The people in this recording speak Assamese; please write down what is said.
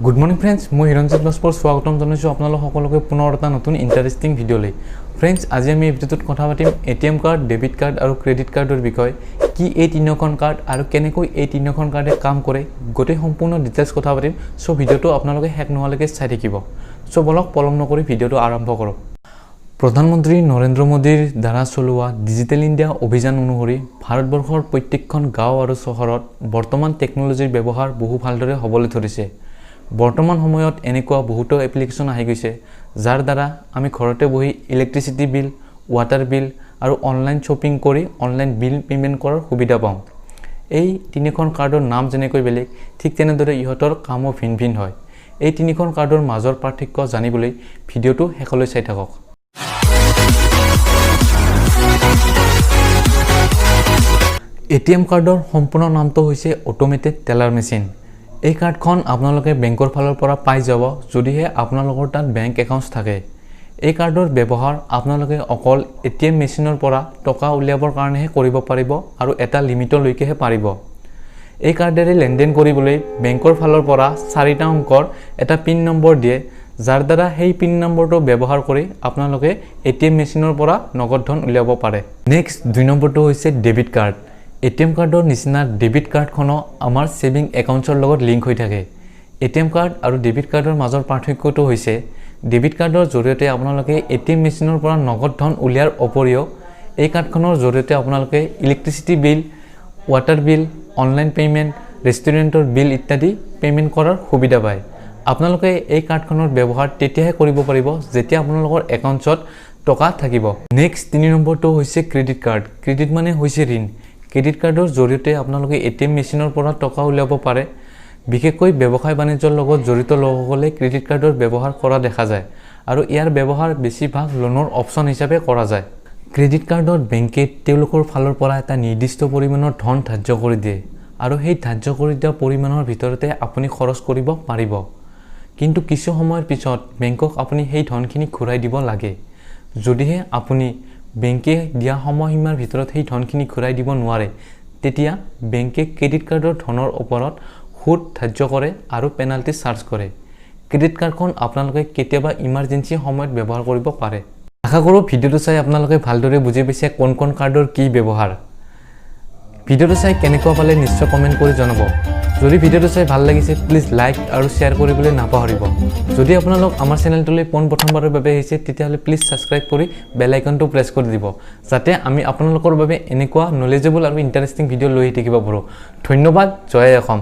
গুড মৰ্নিং ফ্ৰেণ্ডছ, মই হিৰঞ্জিত বাস্পৰ স্বাগতম জনাইছোঁ আপোনালোক সকলোকে পুনৰ এটা নতুন ইণ্টাৰেষ্টিং ভিডিঅ'লৈ। ফ্ৰেণ্ডছ, আজি আমি এই ভিডিঅ'টোত কথা পাতিম এটিএম কাৰ্ড, ডেবিট কাৰ্ড আৰু ক্ৰেডিট কাৰ্ডৰ বিষয়ে। কি এই তিনিখন কাৰ্ড আৰু কেনেকৈ এই তিনিখন কাৰ্ডে কাম কৰে, গোটেই সম্পূৰ্ণ ডিটেইলছ কথা পাতিম। চ' ভিডিঅ'টো আপোনালোকে শেষ নোহোৱালৈকে চাই থাকিব। চ' বলক পলম নকৰি ভিডিঅ'টো আৰম্ভ কৰক। প্ৰধানমন্ত্ৰী নৰেন্দ্ৰ মোদীৰ দ্বাৰা চলোৱা ডিজিটেল ইণ্ডিয়া অভিযান অনুসৰি ভাৰতবৰ্ষৰ প্ৰত্যেকখন গাঁও আৰু চহৰত বৰ্তমান টেকন'লজিৰ ব্যৱহাৰ বহু ভালদৰে হ'বলৈ ধৰিছে। বৰ্তমান সময়ত এনেকুৱা বহুতো এপ্লিকেশ্যন আহি গৈছে, যাৰ দ্বাৰা আমি ঘৰতে বহি ইলেক্ট্ৰিচিটি বিল, ৱাটাৰ বিল আৰু অনলাইন শ্বপিং কৰি অনলাইন বিল পে'মেণ্ট কৰাৰ সুবিধা পাওঁ। এই তিনিখন কাৰ্ডৰ নাম যেনেকৈ বেলেগ, ঠিক তেনেদৰে ইহঁতৰ কামো ভিন ভিন হয়। এই তিনিখন কাৰ্ডৰ মাজৰ পাৰ্থক্য জানিবলৈ ভিডিঅ'টো শেষলৈ চাই থাকক। এটিএম কাৰ্ডৰ সম্পূৰ্ণ নামটো হৈছে অট'মেটেড টেলাৰ মেচিন। এই কাৰ্ডখন আপোনালোকে বেংকৰ ফালৰ পৰা পাই যাব যদিহে আপোনালোকৰ তাত বেংক একাউণ্ট থাকে। এই কাৰ্ডৰ ব্যৱহাৰ আপোনালোকে অকল এটিএম মেচিনৰ পৰা টকা উলিয়াবৰ কাৰণেহে কৰিব পাৰিব আৰু এটা লিমিটলৈকেহে পাৰিব। এই কাৰ্ডেৰে লেনদেন কৰিবলৈ বেংকৰ ফালৰ পৰা 4টা অংকৰ এটা পিন নম্বৰ দিয়ে, যাৰ দ্বাৰা সেই পিন নম্বৰটো ব্যৱহাৰ কৰি আপোনালোকে এটিএম মেচিনৰ পৰা নগদ ধন উলিয়াব পাৰে। নেক্সট 2 নম্বৰটো হৈছে ডেবিট কাৰ্ড। এটিএম কাৰ্ডৰ নিচিনা ডেবিট কাৰ্ডখনো আমাৰ ছেভিং একাউণ্টছৰ লগত লিংক হৈ থাকে। এটিএম কাৰ্ড আৰু ডেবিট কাৰ্ডৰ মাজৰ পাৰ্থক্যটো হৈছে ডেবিট কাৰ্ডৰ জৰিয়তে আপোনালোকে এটিএম মেচিনৰ পৰা নগদ ধন উলিয়াৰ উপৰিও এই কাৰ্ডখনৰ জৰিয়তে আপোনালোকে ইলেক্ট্ৰিচিটি বিল, ৱাটাৰ বিল, অনলাইন পে'মেণ্ট, ৰেষ্টুৰেণ্টৰ বিল ইত্যাদি পে'মেণ্ট কৰাৰ সুবিধা পায়। আপোনালোকে এই কাৰ্ডখনৰ ব্যৱহাৰ তেতিয়াহে কৰিব পাৰিব যেতিয়া আপোনালোকৰ একাউণ্টছত টকা থাকিব। নেক্সট 3 নম্বৰটো হৈছে ক্ৰেডিট কাৰ্ড। ক্ৰেডিট মানে হৈছে ঋণ। ক্ৰেডিট কাৰ্ডৰ জৰিয়তে আপোনালোকে এটিএম মেচিনৰ পৰা টকা উলিয়াব পাৰে। বিশেষকৈ ব্যৱসায় বাণিজ্যৰ লগত জড়িত লোকসকলে ক্ৰেডিট কাৰ্ডৰ ব্যৱহাৰ কৰা দেখা যায় আৰু ইয়াৰ ব্যৱহাৰ বেছিভাগ লোনৰ অপশ্যন হিচাপে কৰা যায়। ক্ৰেডিট কাৰ্ডত বেংকে তেওঁলোকৰ ফালৰ পৰা এটা নিৰ্দিষ্ট পৰিমাণৰ ধন ধাৰ্য কৰি দিয়ে আৰু সেই ধাৰ্য কৰি দিয়া পৰিমাণৰ ভিতৰতে আপুনি খৰচ কৰিব পাৰিব। কিন্তু কিছু সময়ৰ পিছত বেংকক আপুনি সেই ধনখিনি ঘূৰাই দিব লাগে। যদিহে আপুনি বেংকে দিয়া সময়সীমাৰ ভিতৰত সেই ধনখিনি ঘূৰাই দিব নোৱাৰে, তেতিয়া বেংকে ক্ৰেডিট কাৰ্ডৰ ধনৰ ওপৰত সুদ ধাৰ্য কৰে আৰু পেনাল্টি চাৰ্জ কৰে। ক্ৰেডিট কাৰ্ডখন আপোনালোকে কেতিয়াবা ইমাৰ্জেঞ্চি সময়ত ব্যৱহাৰ কৰিব পাৰে। আশা কৰোঁ ভিডিঅ'টো চাই আপোনালোকে ভালদৰে বুজি পাইছে কোন কোন কাৰ্ডৰ কি ব্যৱহাৰ। ভিডিঅ'টো চাই কেনেকুৱা পালে নিশ্চয় কমেণ্ট কৰি জনাব। যদি ভিডিঅ'টো চাই ভাল লাগিছে প্লিজ লাইক আৰু শ্বেয়াৰ কৰিবলৈ নাপাহৰিব। যদি আপোনালোক আমাৰ চেনেলটোলৈ প্ৰথমবাৰৰ বাবে আহিছে তেতিয়াহ'লে প্লিজ ছাবস্ক্ৰাইব কৰি বেল আইকনটো প্ৰেছ কৰি দিব, যাতে আমি আপোনালোকৰ বাবে এনেকুৱা নলেজেবল আৰু ইণ্টাৰেষ্টিং ভিডিঅ' লৈ থাকিব পাৰোঁ। ধন্যবাদ। জয় অসম।